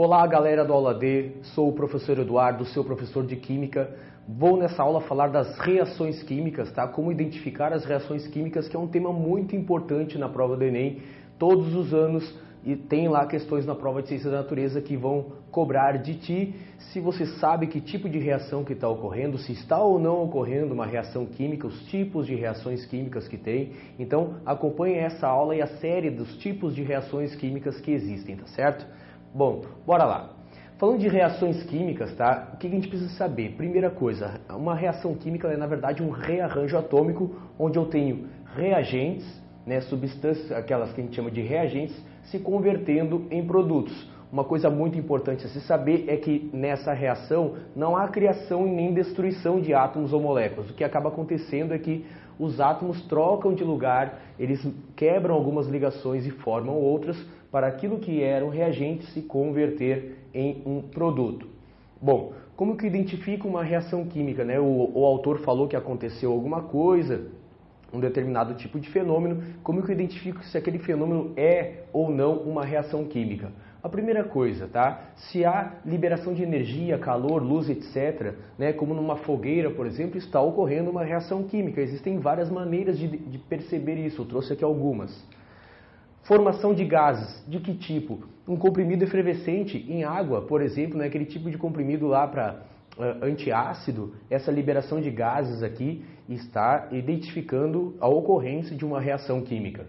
Olá, galera do Aula D, sou o professor Eduardo, seu professor de Química. Vou nessa aula falar das reações químicas, tá? Como identificar as reações químicas, que é um tema muito importante na prova do Enem. Todos os anos e tem lá questões na prova de Ciência da Natureza que vão cobrar de ti se você sabe que tipo de reação que está ocorrendo, se está ou não ocorrendo uma reação química, os tipos de reações químicas que tem. Então acompanhe essa aula e a série dos tipos de reações químicas que existem, tá certo? Bom, bora lá. Falando de reações químicas, tá? O que a gente precisa saber? Primeira coisa, uma reação química é na verdade um rearranjo atômico, onde eu tenho reagentes, né, substâncias, aquelas que a gente chama de reagentes, se convertendo em produtos. Uma coisa muito importante a se saber é que nessa reação não há criação e nem destruição de átomos ou moléculas. O que acaba acontecendo é que os átomos trocam de lugar, eles quebram algumas ligações e formam outras para aquilo que era um reagente se converter em um produto. Bom, como que identifica uma reação química, né? O autor falou que aconteceu alguma coisa, um determinado tipo de fenômeno. Como que eu identifico se aquele fenômeno é ou não uma reação química? A primeira coisa, tá? Se há liberação de energia, calor, luz, etc., né? Como numa fogueira, por exemplo, está ocorrendo uma reação química. Existem várias maneiras de perceber isso, eu trouxe aqui algumas. Formação de gases, de que tipo? Um comprimido efervescente em água, por exemplo, né? Aquele tipo de comprimido lá para antiácido, essa liberação de gases aqui está identificando a ocorrência de uma reação química.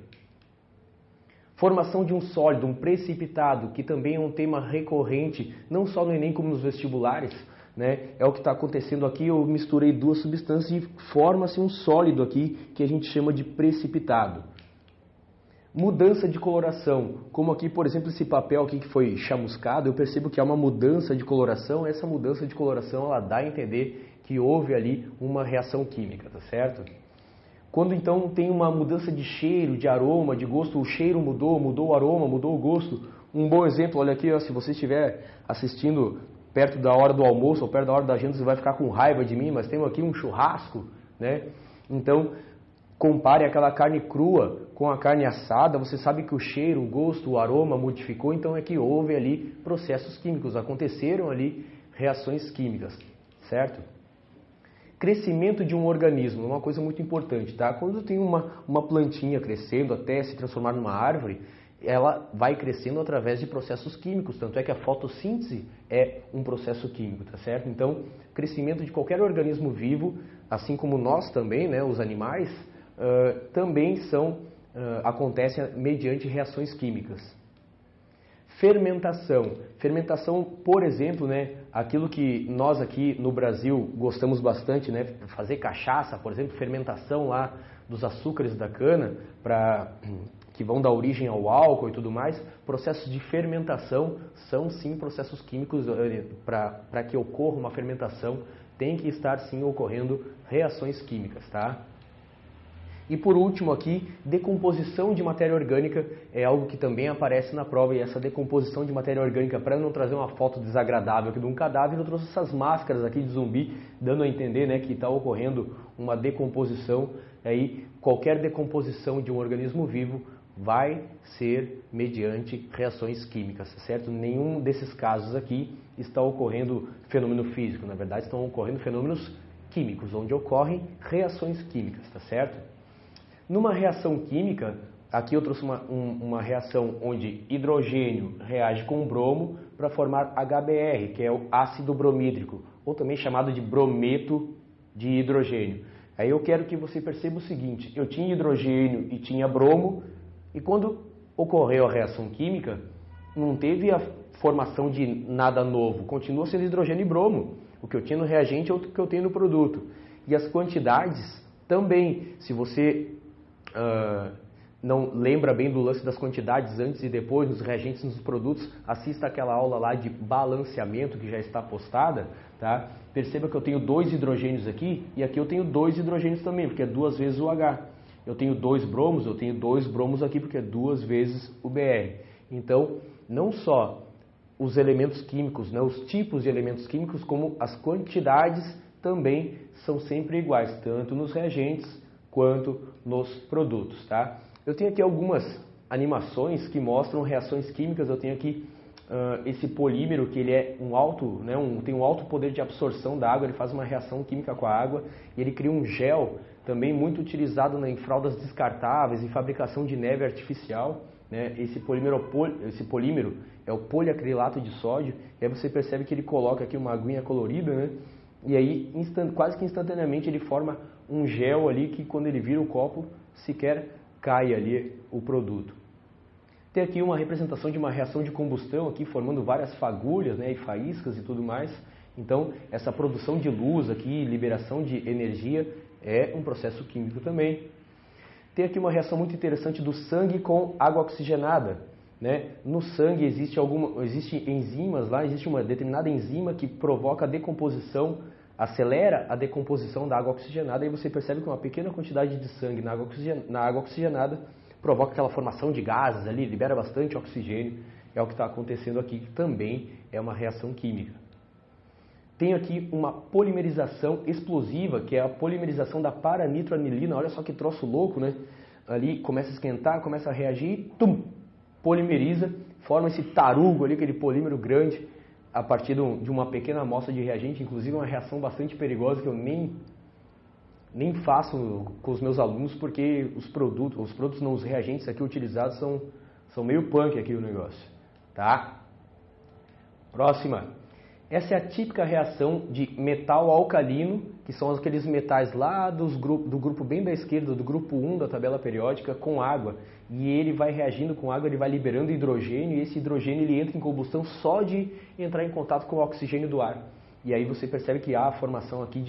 Formação de um sólido, um precipitado, que também é um tema recorrente, não só no Enem como nos vestibulares, né? É o que está acontecendo aqui, eu misturei duas substâncias e forma-se um sólido aqui que a gente chama de precipitado. Mudança de coloração, como aqui, por exemplo, esse papel aqui que foi chamuscado, eu percebo que há uma mudança de coloração. Essa mudança de coloração, ela dá a entender que houve ali uma reação química, tá certo? Quando então tem uma mudança de cheiro, de aroma, de gosto, o cheiro mudou, mudou o aroma, mudou o gosto. Um bom exemplo, olha aqui, ó, se você estiver assistindo perto da hora do almoço ou perto da hora da janta, você vai ficar com raiva de mim, mas tem aqui um churrasco, né? Então, compare aquela carne crua com a carne assada, você sabe que o cheiro, o gosto, o aroma modificou, então é que houve ali processos químicos, aconteceram ali reações químicas, certo? Crescimento de um organismo, uma coisa muito importante, tá? Quando tem uma plantinha crescendo até se transformar numa árvore, ela vai crescendo através de processos químicos, tanto é que a fotossíntese é um processo químico, tá certo? Então, crescimento de qualquer organismo vivo, assim como nós também, né, os animais, também acontecem mediante reações químicas. Fermentação. Fermentação, por exemplo, né, aquilo que nós aqui no Brasil gostamos bastante, né, fazer cachaça, por exemplo, fermentação lá dos açúcares da cana, que vão dar origem ao álcool e tudo mais. Processos de fermentação são sim processos químicos. Para que ocorra uma fermentação, tem que estar sim ocorrendo reações químicas, tá? E por último aqui, decomposição de matéria orgânica é algo que também aparece na prova, e essa decomposição de matéria orgânica, para não trazer uma foto desagradável aqui de um cadáver, eu trouxe essas máscaras aqui de zumbi, dando a entender, né, que está ocorrendo uma decomposição. Aí, qualquer decomposição de um organismo vivo vai ser mediante reações químicas, certo? Nenhum desses casos aqui está ocorrendo fenômeno físico, na verdade estão ocorrendo fenômenos químicos, onde ocorrem reações químicas, tá certo? Numa reação química, aqui eu trouxe uma reação onde hidrogênio reage com bromo para formar HBr, que é o ácido bromídrico, ou também chamado de brometo de hidrogênio. Aí eu quero que você perceba o seguinte: eu tinha hidrogênio e tinha bromo, e quando ocorreu a reação química, não teve a formação de nada novo, continua sendo hidrogênio e bromo. O que eu tinha no reagente é o que eu tenho no produto. E as quantidades também, se você não lembra bem do lance das quantidades antes e depois, nos reagentes, nos produtos, assista aquela aula lá de balanceamento que já está postada, tá? Perceba que eu tenho 2 hidrogênios aqui e aqui eu tenho 2 hidrogênios também, porque é 2 vezes o H. Eu tenho 2 bromos, eu tenho 2 bromos aqui porque é 2 vezes o Br. Então, não só os elementos químicos, né, os tipos de elementos químicos, como as quantidades também são sempre iguais, tanto nos reagentes quanto nos produtos, tá? Eu tenho aqui algumas animações que mostram reações químicas. Eu tenho aqui esse polímero, que ele é tem um alto poder de absorção da água, ele faz uma reação química com a água e ele cria um gel também muito utilizado em fraldas descartáveis, em fabricação de neve artificial. Né? Esse polímero é o poliacrilato de sódio, e aí você percebe que ele coloca aqui uma aguinha colorida, né? E aí quase que instantaneamente ele forma um gel ali que quando ele vira o copo sequer cai ali o produto. Tem aqui uma representação de uma reação de combustão aqui formando várias fagulhas, né, e faíscas e tudo mais. Então essa produção de luz aqui, liberação de energia é um processo químico também. Tem aqui uma reação muito interessante do sangue com água oxigenada. Né? No sangue existe enzimas lá, existe uma determinada enzima que provoca a decomposição, acelera a decomposição da água oxigenada, e você percebe que uma pequena quantidade de sangue na água oxigenada provoca aquela formação de gases ali, libera bastante oxigênio. É o que está acontecendo aqui, que também é uma reação química. Tem aqui uma polimerização explosiva, que é a polimerização da paranitroanilina. Olha só que troço louco, né? Ali começa a esquentar, começa a reagir, polimeriza, forma esse tarugo ali, aquele polímero grande, a partir de uma pequena amostra de reagente. Inclusive uma reação bastante perigosa que eu nem faço com os meus alunos, porque os reagentes aqui utilizados são meio punk aqui o negócio. Tá? Próxima. Essa é a típica reação de metal alcalino, que são aqueles metais lá do grupo bem da esquerda, do grupo 1 da tabela periódica, com água. E ele vai reagindo com água, ele vai liberando hidrogênio, e esse hidrogênio ele entra em combustão só de entrar em contato com o oxigênio do ar. E aí você percebe que há a formação aqui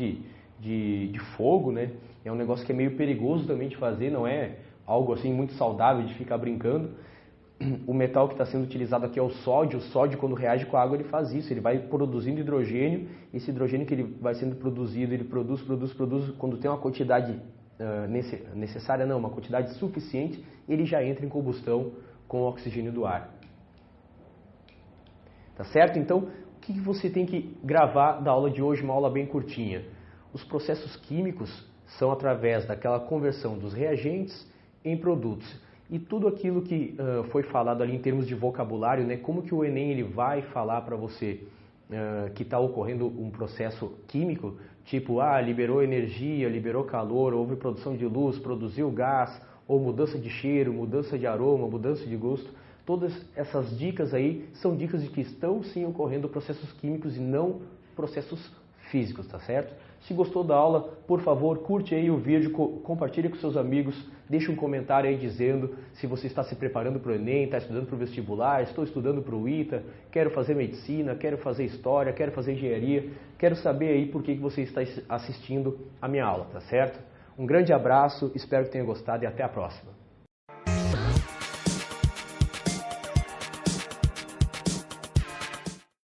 de fogo, né? É um negócio que é meio perigoso também de fazer, não é algo assim muito saudável de ficar brincando. O metal que está sendo utilizado aqui é o sódio. O sódio, quando reage com a água, ele faz isso. Ele vai produzindo hidrogênio. Esse hidrogênio que ele vai sendo produzido, ele produz. Quando tem uma quantidade necessária, não, uma quantidade suficiente, ele já entra em combustão com o oxigênio do ar. Tá certo? Então, o que você tem que gravar da aula de hoje? Uma aula bem curtinha. Os processos químicos são através daquela conversão dos reagentes em produtos. E tudo aquilo que foi falado ali em termos de vocabulário, né, como que o Enem ele vai falar para você que está ocorrendo um processo químico, tipo, liberou energia, liberou calor, houve produção de luz, produziu gás, ou mudança de cheiro, mudança de aroma, mudança de gosto. Todas essas dicas aí são dicas de que estão sim ocorrendo processos químicos e não processos físicos, tá certo? Se gostou da aula, por favor, curte aí o vídeo, compartilhe com seus amigos, deixe um comentário aí dizendo se você está se preparando para o Enem, está estudando para o vestibular, estou estudando para o ITA, quero fazer medicina, quero fazer história, quero fazer engenharia, quero saber aí por que você está assistindo a minha aula, tá certo? Um grande abraço, espero que tenha gostado e até a próxima.